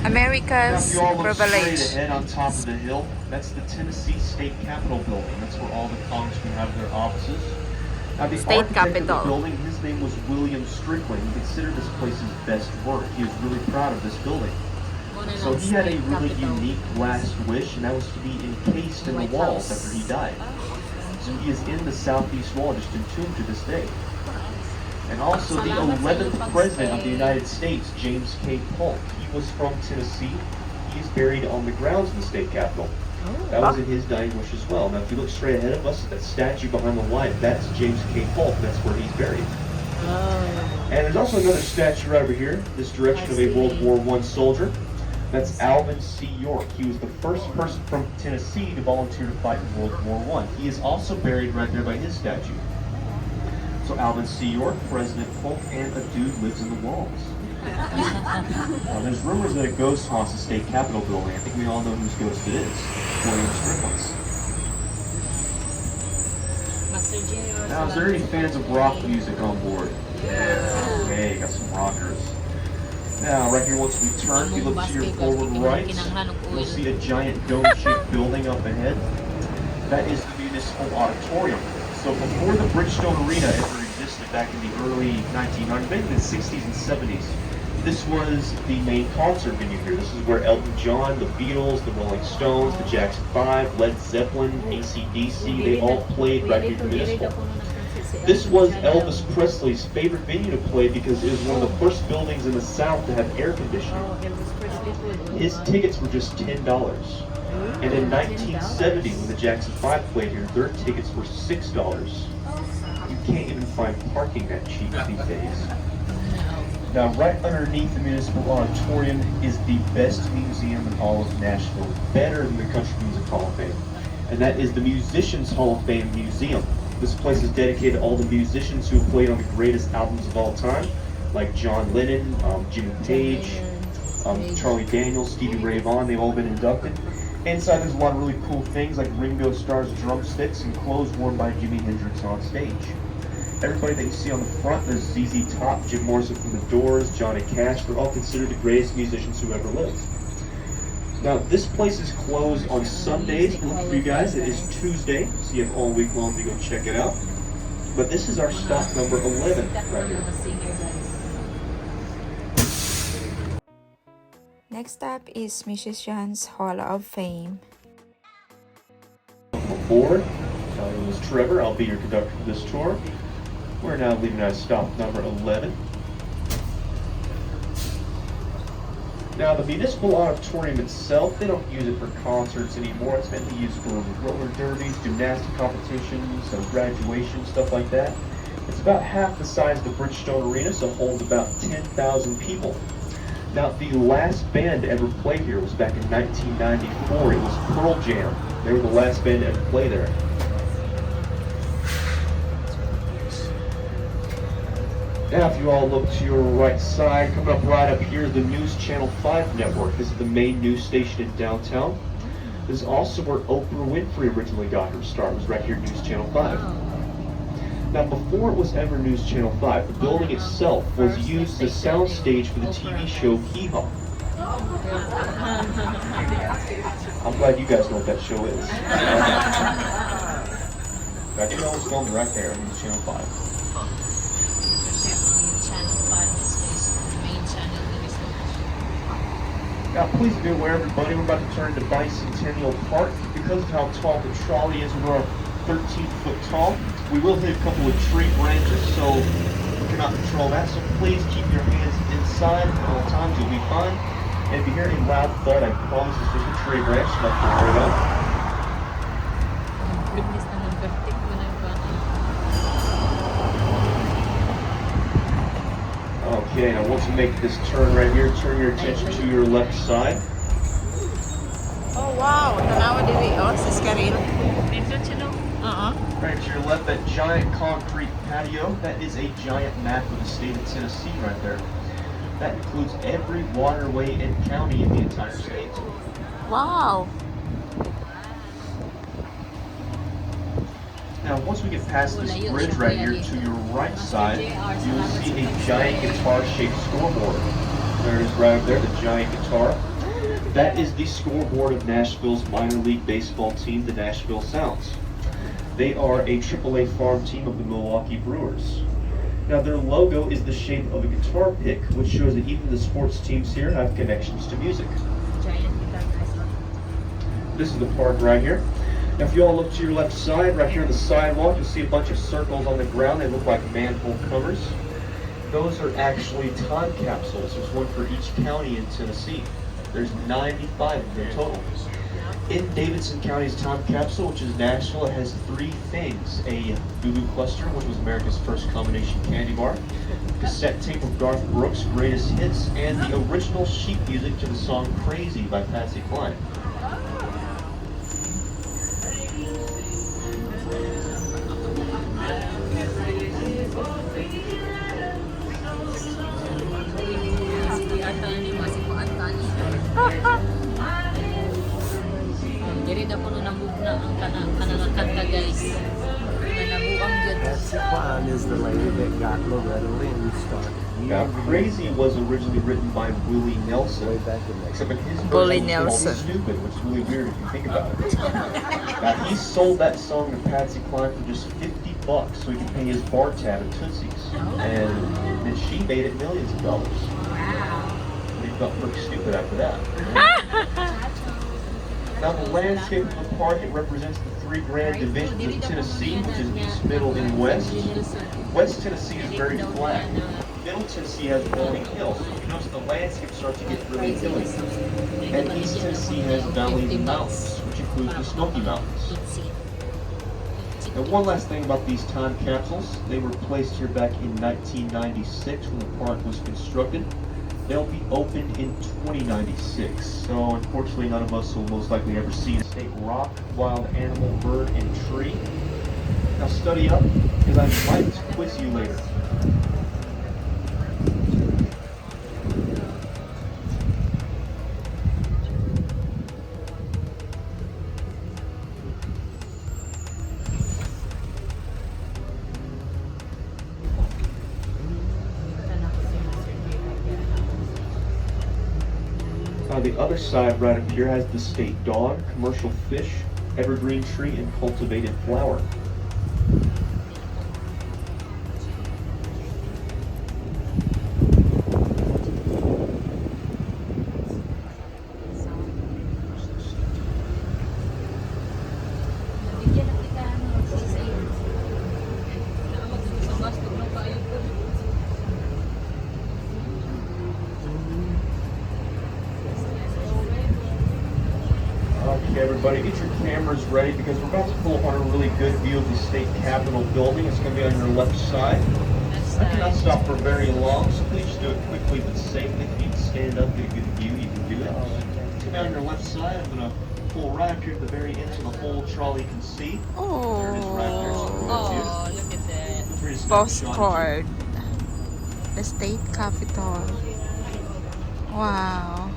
Now, if America's you all look straight privilege. ahead on top of the hill, that's the Tennessee State Capitol building. That's where all the congressmen have their offices. Now, the State architect of the capital. building, his name was William Strickland. He considered this place his best work. He was really proud of this building. So he had a really unique last wish, and that was to be encased in the walls after he died. So he is in the southeast wall, just entombed to this day. And also the 11th President of the United States, James K. Polk. He was from Tennessee. He is buried on the grounds of the state capitol. That was in his dying wish as well. Now, if you look straight ahead of us, that statue behind the light, that's James K. Polk. That's where he's buried. And there's also another statue right over here, this direction of a World War I soldier. That's Alvin C. York. He was the first person from Tennessee to volunteer to fight in World War I. He is also buried right there by his statue. So Alvin C. York, President Polk, and a dude lives in the walls. There's rumors that a ghost haunts the state capitol building. I think we all know whose ghost it is. William Strickland's. Now, is there any fans of rock music on board? Yeah. Okay, got some rockers. Now, right here, once we turn, if you look to your forward right, you'll see a giant dome-shaped building up ahead. That is the Municipal Auditorium. So before the Bridgestone Arena ever existed back in the early 1900s, maybe the 60s and 70s, this was the main concert venue here. This is where Elton John, the Beatles, the Rolling Stones, the Jackson 5, Led Zeppelin, AC/DC, they all played right here at the Municipal. This was Elvis Presley's favorite venue to play because it was one of the first buildings in the South to have air conditioning. His tickets were just $10. And in 1970, when the Jackson 5 played here, their tickets were $6. You can't even find parking that cheap these days. Now, right underneath the Municipal Auditorium is the best museum in all of Nashville, better than the Country Music Hall of Fame. And that is the Musicians Hall of Fame Museum. This place is dedicated to all the musicians who have played on the greatest albums of all time, like John Lennon, Jimmy Page, Charlie Daniels, Stevie Ray Vaughan. They've all been inducted. Inside there's a lot of really cool things like Ringo Starr's drumsticks and clothes worn by Jimi Hendrix on stage. Everybody that you see on the front, there's ZZ Top, Jim Morrison from the Doors, Johnny Cash. They're all considered the greatest musicians who ever lived. Now, this place is closed on Sundays. Look for you guys, it is Tuesday, so you have all week long to go check it out. But this is our stop number 11 right here. Next up is Musicians Hall of Fame. Aboard. My name is Trevor. I'll be your conductor for this tour. We're now leaving at stop number 11. Now, the Municipal Auditorium itself, they don't use it for concerts anymore. It's meant to be used for roller derbies, gymnastic competitions, graduation, stuff like that. It's about half the size of the Bridgestone Arena, so it holds about 10,000 people. Now, the last band to ever play here was back in 1994. It was Pearl Jam. They were the last band to ever play there. Now, if you all look to your right side, coming up right up here is the News Channel 5 network. This is the main news station in downtown. This is also where Oprah Winfrey originally got her start. It was right here at News Channel 5. Now, before it was ever News Channel 5, the building itself was used as a soundstage for the TV show Hee Haw. I'm glad you guys know what that show is. That show is filmed right there on News Channel 5. Now, please be aware, everybody, we're about to turn into Centennial Park. Because of how tall the trolley is, we're 13 foot tall. We will hit a couple of tree branches, so we cannot control that. So please keep your hands inside at all times. You'll be fine. And if you hear any loud thud, I promise it's just a tree branch. Nothing to worry about. Okay, now once you make this turn right here, turn your attention to your left side. Oh wow, tanawa diri oh sa Scaril. Right to your left, that giant concrete patio, that is a giant map of the state of Tennessee right there. That includes every waterway and county in the entire state. Wow. Now, once we get past this bridge right here to your right side, you'll see a giant guitar-shaped scoreboard. There it is right up there, the giant guitar. That is the scoreboard of Nashville's minor league baseball team, the Nashville Sounds. They are a AAA farm team of the Milwaukee Brewers. Now their logo is the shape of a guitar pick, which shows that even the sports teams here have connections to music. This is the park right here. Now if you all look to your left side, right here on the sidewalk, you'll see a bunch of circles on the ground. They look like manhole covers. Those are actually time capsules. There's one for each county in Tennessee. There's 95 of them total. In Davidson County's time capsule, which is Nashville, it has 3 things. A Boo Cluster, which was America's first combination candy bar, cassette tape of Garth Brooks' greatest hits, and the original sheet music to the song Crazy by Patsy Cline. Is the lady that got Loretta Lynn started. Now, Crazy was originally written by Willie Nelson, Way back in the except in his Willie version was called Nelson. Stupid, which is really weird if you think about it. Now, he sold that song to Patsy Cline for just $50 so he could pay his bar tab at Tootsie's. And then she made it millions of dollars. And he felt pretty stupid after that. Now, the landscape of the park, it represents the 3 grand divisions of Tennessee, which is East, Middle, and West. West Tennessee is very flat. Middle Tennessee has rolling hills. So you notice the landscape starts to get really hilly. And East Tennessee has valleys and mountains, which includes the Smoky Mountains. And one last thing about these time capsules, they were placed here back in 1996 when the park was constructed. They'll be opened in 2096, so unfortunately none of us will most likely ever see the state rock, wild animal, bird, and tree. Now study up, because I might quiz you later. The other side right up here has the state dog, commercial fish, evergreen tree, and cultivated flower. Okay, everybody, get your cameras ready because we're about to pull up on a really good view of the state capitol building. It's going to be on your left side. I cannot stop for very long, so please do it quickly but safely. If you need to stand up, get a good view, you can do it. It's going to be on your left side. I'm going to pull right up here at the very end so the whole trolley can see. There it is right there. So Oh, look at that. postcard. The state capitol. Wow.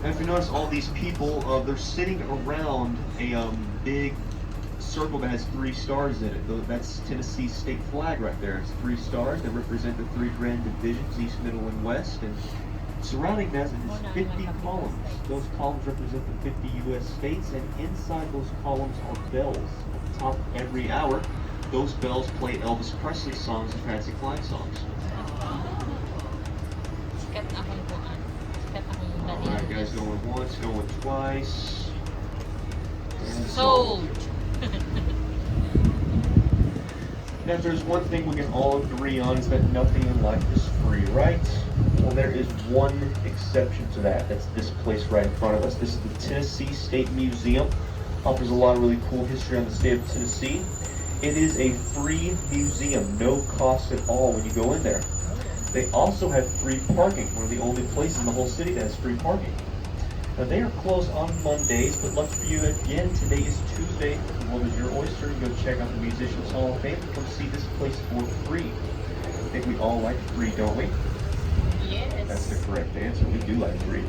And if you notice all these people, they're sitting around a big circle that has 3 stars in it. That's Tennessee's state flag right there. It's 3 stars that represent the 3 grand divisions, East, Middle, and West. And surrounding that is 50 columns. Those columns represent the 50 U.S. states, and inside those columns are bells. At the top of every hour, those bells play Elvis Presley songs and Patsy Cline songs. Alright guys, going once, going twice. And Sold. Now if there's one thing we can all agree on is that nothing in life is free, right? Well, there is one exception to that. That's this place right in front of us. This is the Tennessee State Museum. Offers a lot of really cool history on the state of Tennessee. It is a free museum, no cost at all when you go in there. They also have free parking, one of the only places in the whole city that has free parking. Now they are closed on Mondays, but lucky for you again, today is Tuesday. The world is your oyster. You go check out the Musicians Hall of Fame and come see this place for free. I think we all like free, don't we? Yes. That's the correct answer. We do like free.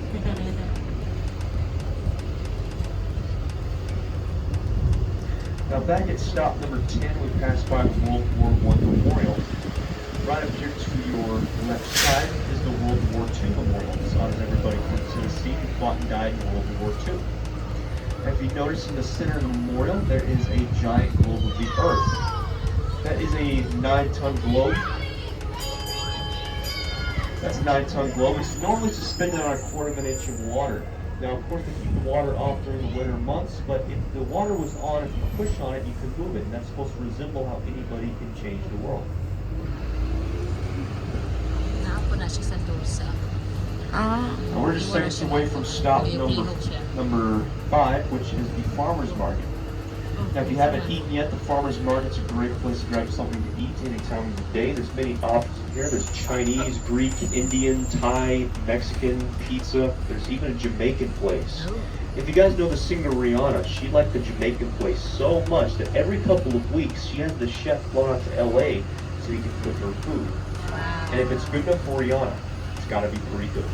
Now back at stop number 10, we passed by World War I Memorial. Right up here to your left side is the World War II Memorial. This honors everybody from Tennessee who fought and died in World War II. Now if you notice in the center of the memorial, there is a giant globe of the Earth. That is a 9-ton globe. That's a 9-ton globe. It's normally suspended on a 1/4 inch of water. Now, of course, they keep the water off during the winter months, but if the water was on, if you push on it, you can move it. And that's supposed to resemble how anybody can change the world. Naapo na siya sa Tulsa. Ah. Now, we're just seconds away from stop number 5, which is the farmer's market. Now, if you haven't eaten yet, the farmer's market's a great place to grab something to eat any time of the day. There's many options here. There's Chinese, Greek, Indian, Thai, Mexican, pizza. There's even a Jamaican place. If you guys know the singer Rihanna, she liked the Jamaican place so much that every couple of weeks she has the chef flown out to LA so he can cook her food. And if it's good enough for Rihanna, it's got to be pretty good.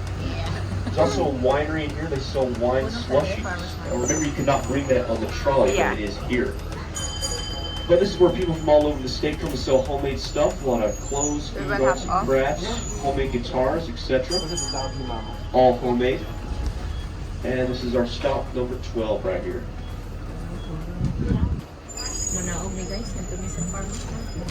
There's also a winery in here. They sell wine slushies. Now remember, you cannot bring that on the trolley, but it is here. But this is where people from all over the state come to sell homemade stuff. A lot of clothes, food, arts and crafts, homemade guitars, etc. All homemade. And this is our stop number 12 right here. Manaog ni guys, nandito mi sa farmers market.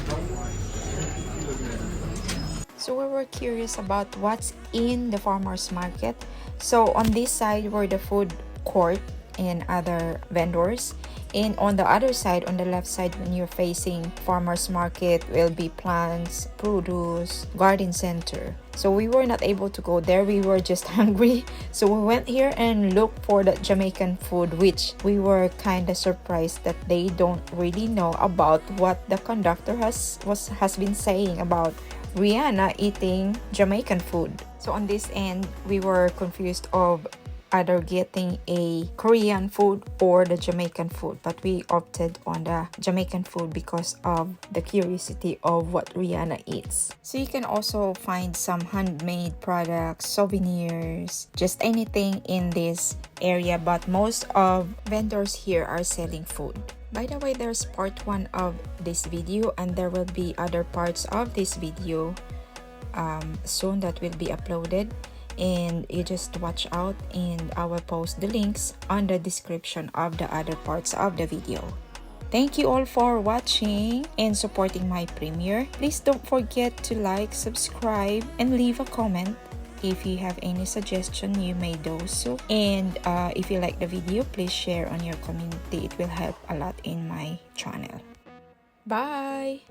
So we were curious about what's in the farmers market. So on this side were the food court and other vendors, and on the other side, on the left side, when you're facing farmers market, will be plants, produce, garden center. So we were not able to go there. We were just hungry, so we went here and looked for the Jamaican food, which we were kind of surprised that they don't really know about what the conductor has been saying about Rihanna eating Jamaican food. So on this end, we were confused of either getting a Korean food or the Jamaican food, but we opted on the Jamaican food because of the curiosity of what Rihanna eats. So you can also find some handmade products, souvenirs, just anything in this area, but most of vendors here are selling food. By the way, there's part 1 of this video, and there will be other parts of this video soon that will be uploaded, and you just watch out, and I will post the links on the description of the other parts of the video. Thank you all for watching and supporting my premiere. Please don't forget to like, subscribe, and leave a comment. If you have any suggestion, you may do so. And if you like the video, please share on your community. It will help a lot in my channel. Bye!